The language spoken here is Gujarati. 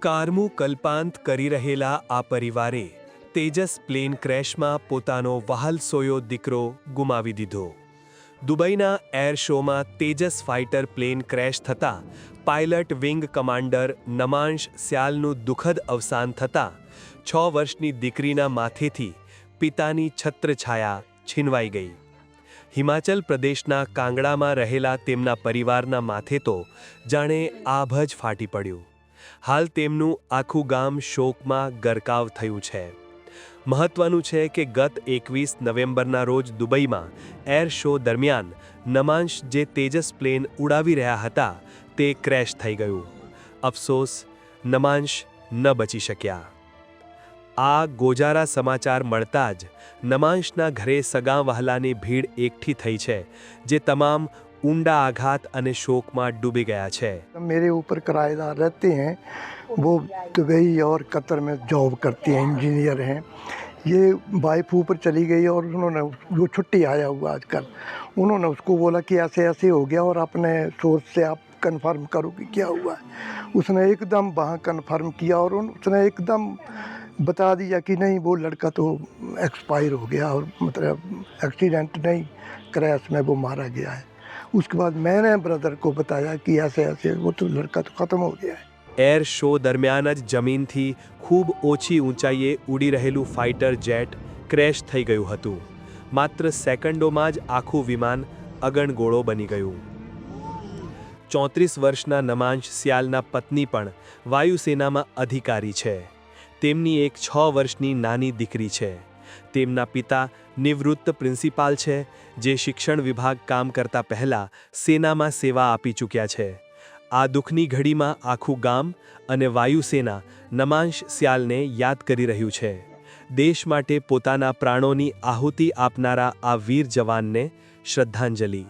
કારમું કલ્પાંત કરી રહેલા આ પરિવારે તેજસ પ્લેન ક્રેશમાં પોતાનો વહાલસોયો દીકરો ગુમાવી દીધો. દુબઈના એર શોમાં તેજસ ફાઇટર પ્લેન ક્રેશ થતાં પાયલટ વિંગ કમાન્ડર નમાંશ સ્યાલનું દુઃખદ અવસાન થતાં 6 વર્ષની દીકરીના માથેથી પિતાની છત્રછાયા છીનવાઈ ગઈ. હિમાચલ પ્રદેશના કાંગડામાં રહેલા તેમના પરિવારના માથે તો જાણે આભ જ ફાટી પડ્યું. હાલ તેમનું આખું ગામ શોકમાં ગરકાવ થયું છે. મહત્વનું છે કે ગત 21 નવેમ્બરના રોજ દુબઈમાં એર શો દરમિયાન નમાંશ જે તેજસ પ્લેન ઉડાવી રહ્યા હતા તે ક્રેશ થઈ ગયું. અફસોસ, નમાંશ ન બચી શક્યા. આ ગોજારા સમાચાર મળતા જ નમાંશના ઘરે સગા વહાલાની ભીડ એકઠી થઈ છે, જે તમામ ઊંડા આઘાત અને શોકમાં ડૂબી ગયા છે. मेरे ऊपर किराएदार रहते हैं, वो दुबई और कतर में जॉब करते हैं, इंजीनियर हैं. ये वाइफ ऊपर चली गई और उन्होंने वो छुट्टी आया हुआ आजकल, उन्होंने उसको बोला कि ऐसे ऐसे हो गया और अपने सोर्स से आप कंफर्म करो कि क्या हुआ है. उसने एकदम वहाँ कंफर्म किया और उसने एकदम बता दिया कि नहीं, वो लड़का तो एक्सपायर हो गया और मतलब एक्सीडेंट नहीं, क्रैश में वो मारा गया है. उसके बाद मैंने ब्रदर को बताया कि ऐसे ऐसे वो तो लड़का तो ख़त्म हो गया है. એર શો દરમિયાન જ જમીનથી ખૂબ ઓછી ઊંચાઈએ ઉડી રહેલું ફાઇટર જેટ ક્રેશ થઈ ગયું હતું. માત્ર સેકન્ડોમાં જ આખું વિમાન અગણગોળો બની ગયું. 34 વર્ષના નમાંશ સ્યાલના પત્ની પણ વાયુસેનામાં અધિકારી છે. તેમની એક 6 વર્ષની નાની દીકરી છે. તેમના પિતા નિવૃત્ત પ્રિન્સિપાલ છે, જે શિક્ષણ વિભાગ કામ કરતા પહેલા સેનામાં સેવા આપી ચૂક્યા છે. આ દુઃખની ઘડીમાં આખું ગામ અને વાયુસેના નમાંશ સ્યાલને યાદ કરી રહ્યું છે. દેશ માટે પોતાના પ્રાણોની આહુતિ આપનારા આ વીર જવાનને શ્રદ્ધાંજલિ.